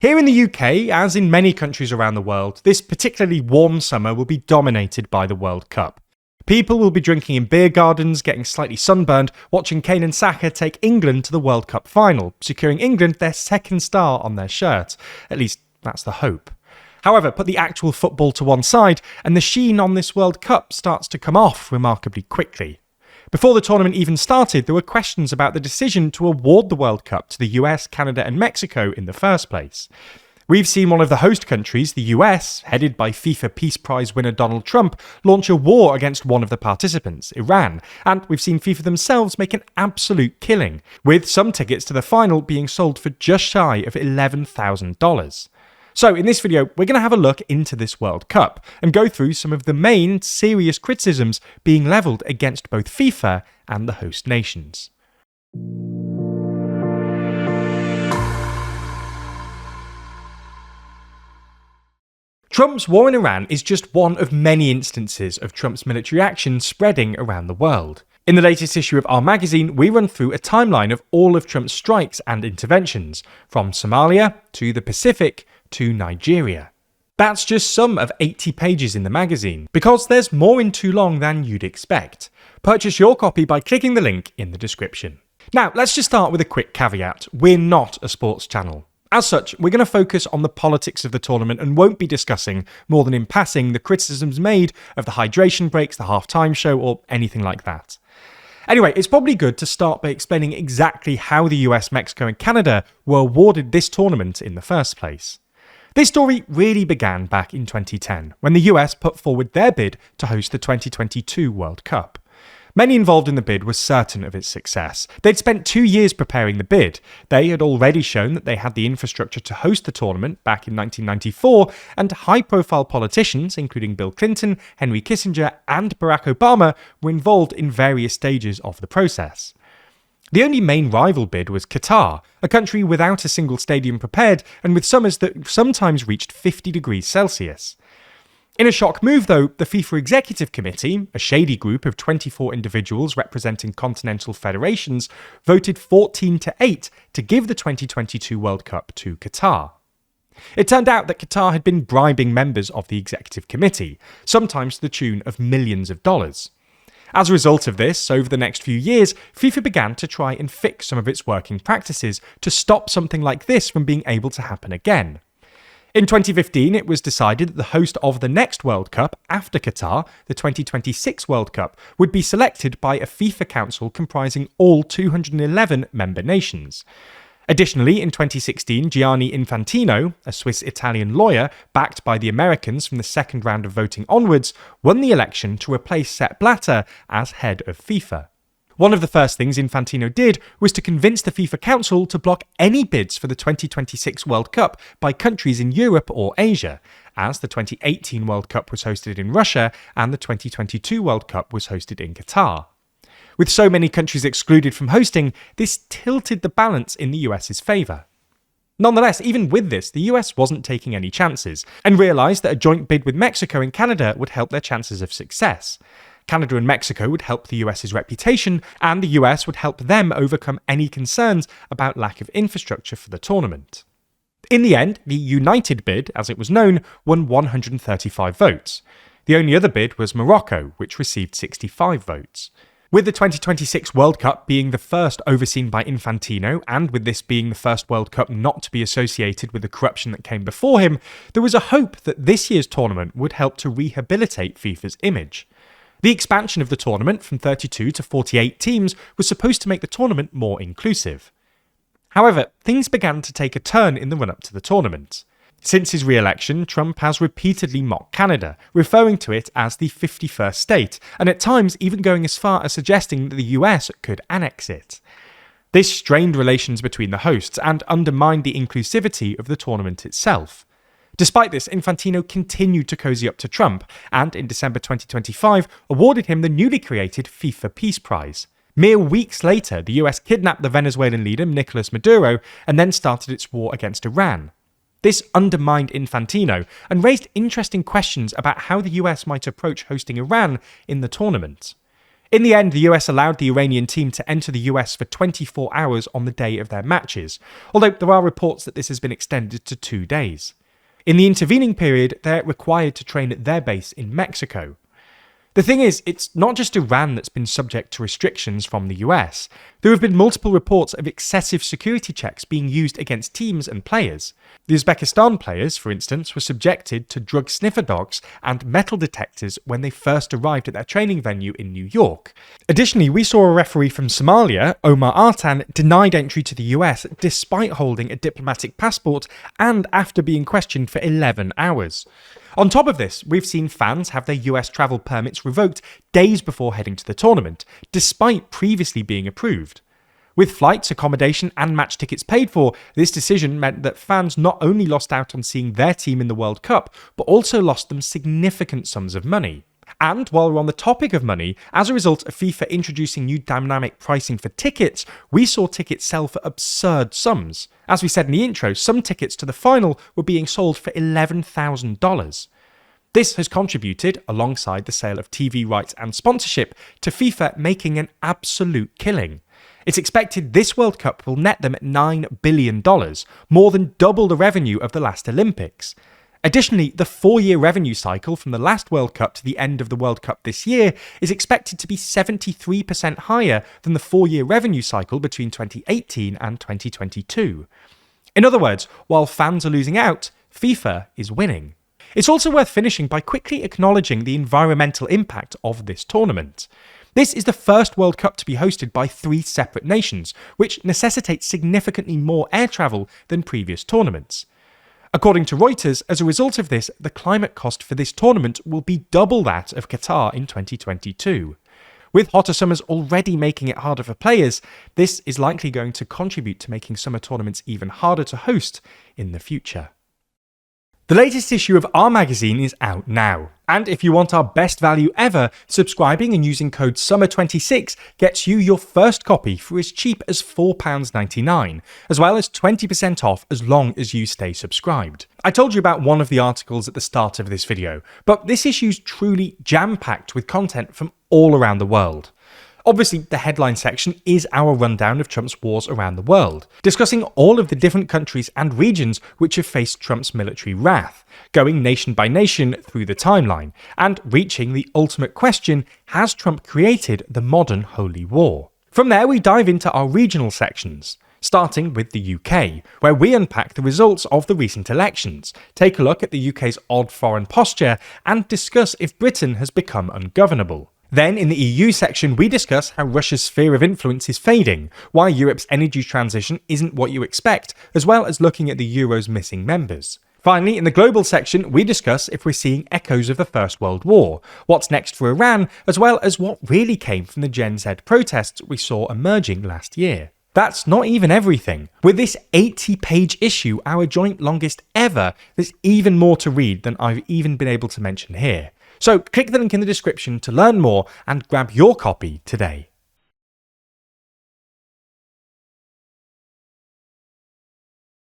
Here in the UK, as in many countries around the world, this particularly warm summer will be dominated by the World Cup. People will be drinking in beer gardens, getting slightly sunburned, watching Kane and Saka take England to the World Cup final, securing England their second star on their shirt. At least, that's the hope. However, put the actual football to one side, and the sheen on this World Cup starts to come off remarkably quickly. Before the tournament even started, there were questions about the decision to award the World Cup to the US, Canada and Mexico in the first place. We've seen one of the host countries, the US, headed by FIFA Peace Prize winner Donald Trump, launch a war against one of the participants, Iran, and we've seen FIFA themselves make an absolute killing, with some tickets to the final being sold for just shy of $11,000. So in this video, we're going to have a look into this World Cup and go through some of the main serious criticisms being levelled against both FIFA and the host nations. Trump's war in Iran is just one of many instances of Trump's military action spreading around the world. In the latest issue of our magazine, we run through a timeline of all of Trump's strikes and interventions, from Somalia to the Pacific to Nigeria. That's just some of 80 pages in the magazine, because there's more in too long than you'd expect. Purchase your copy by clicking the link in the description. Now, let's just start with a quick caveat. We're not a sports channel. As such, we're going to focus on the politics of the tournament and won't be discussing, more than in passing, the criticisms made of the hydration breaks, the halftime show, or anything like that. Anyway, it's probably good to start by explaining exactly how the US, Mexico and Canada were awarded this tournament in the first place. This story really began back in 2010, when the US put forward their bid to host the 2022 World Cup. Many involved in the bid were certain of its success. They'd spent 2 years preparing the bid. They had already shown that they had the infrastructure to host the tournament back in 1994, and high-profile politicians, including Bill Clinton, Henry Kissinger, and Barack Obama, were involved in various stages of the process. The only main rival bid was Qatar, a country without a single stadium prepared and with summers that sometimes reached 50 degrees Celsius. In a shock move, though, the FIFA Executive Committee, a shady group of 24 individuals representing continental federations, voted 14-8 to give the 2022 World Cup to Qatar. It turned out that Qatar had been bribing members of the Executive Committee, sometimes to the tune of millions of dollars. As a result of this, over the next few years, FIFA began to try and fix some of its working practices to stop something like this from being able to happen again. In 2015, it was decided that the host of the next World Cup after Qatar, the 2026 World Cup, would be selected by a FIFA council comprising all 211 member nations. Additionally, in 2016, Gianni Infantino, a Swiss-Italian lawyer backed by the Americans from the second round of voting onwards, won the election to replace Sepp Blatter as head of FIFA. One of the first things Infantino did was to convince the FIFA Council to block any bids for the 2026 World Cup by countries in Europe or Asia, as the 2018 World Cup was hosted in Russia and the 2022 World Cup was hosted in Qatar. With so many countries excluded from hosting, this tilted the balance in the US's favour. Nonetheless, even with this, the US wasn't taking any chances, and realised that a joint bid with Mexico and Canada would help their chances of success. Canada and Mexico would help the US's reputation, and the US would help them overcome any concerns about lack of infrastructure for the tournament. In the end, the United bid, as it was known, won 135 votes. The only other bid was Morocco, which received 65 votes. With the 2026 World Cup being the first overseen by Infantino, and with this being the first World Cup not to be associated with the corruption that came before him, there was a hope that this year's tournament would help to rehabilitate FIFA's image. The expansion of the tournament from 32 to 48 teams was supposed to make the tournament more inclusive. However, things began to take a turn in the run-up to the tournament. Since his re-election, Trump has repeatedly mocked Canada, referring to it as the 51st state, and at times even going as far as suggesting that the US could annex it. This strained relations between the hosts and undermined the inclusivity of the tournament itself. Despite this, Infantino continued to cozy up to Trump, and in December 2025 awarded him the newly created FIFA Peace Prize. Mere weeks later, the US kidnapped the Venezuelan leader Nicolas Maduro and then started its war against Iran. This undermined Infantino and raised interesting questions about how the US might approach hosting Iran in the tournament. In the end, the US allowed the Iranian team to enter the US for 24 hours on the day of their matches, although there are reports that this has been extended to 2 days. In the intervening period, they're required to train at their base in Mexico. The thing is, it's not just Iran that's been subject to restrictions from the US. There have been multiple reports of excessive security checks being used against teams and players. The Uzbekistan players, for instance, were subjected to drug sniffer dogs and metal detectors when they first arrived at their training venue in New York. Additionally, we saw a referee from Somalia, Omar Artan, denied entry to the US despite holding a diplomatic passport and after being questioned for 11 hours. On top of this, we've seen fans have their US travel permits revoked days before heading to the tournament, despite previously being approved. With flights, accommodation and match tickets paid for, this decision meant that fans not only lost out on seeing their team in the World Cup, but also lost them significant sums of money. And while we're on the topic of money, as a result of FIFA introducing new dynamic pricing for tickets, we saw tickets sell for absurd sums. As we said in the intro, some tickets to the final were being sold for $11,000. This has contributed, alongside the sale of TV rights and sponsorship, to FIFA making an absolute killing. It's expected this World Cup will net them $9 billion, more than double the revenue of the last Olympics. Additionally, the 4-year revenue cycle from the last World Cup to the end of the World Cup this year is expected to be 73% higher than the 4-year revenue cycle between 2018 and 2022. In other words, while fans are losing out, FIFA is winning. It's also worth finishing by quickly acknowledging the environmental impact of this tournament. This is the first World Cup to be hosted by 3 separate nations, which necessitates significantly more air travel than previous tournaments. According to Reuters, as a result of this, the climate cost for this tournament will be double that of Qatar in 2022. With hotter summers already making it harder for players, this is likely going to contribute to making summer tournaments even harder to host in the future. The latest issue of our magazine is out now, and if you want our best value ever, subscribing and using code SUMMER26 gets you your first copy for as cheap as £4.99, as well as 20% off as long as you stay subscribed. I told you about one of the articles at the start of this video, but this issue's truly jam-packed with content from all around the world. Obviously, the headline section is our rundown of Trump's wars around the world, discussing all of the different countries and regions which have faced Trump's military wrath, going nation by nation through the timeline, and reaching the ultimate question, has Trump created the modern holy war? From there, we dive into our regional sections, starting with the UK, where we unpack the results of the recent elections, take a look at the UK's odd foreign posture, and discuss if Britain has become ungovernable. Then, in the EU section, we discuss how Russia's sphere of influence is fading, why Europe's energy transition isn't what you expect, as well as looking at the Euro's missing members. Finally, in the global section, we discuss if we're seeing echoes of the First World War, what's next for Iran, as well as what really came from the Gen Z protests we saw emerging last year. That's not even everything. With this 80-page issue, our joint longest ever, there's even more to read than I've even been able to mention here. So click the link in the description to learn more and grab your copy today.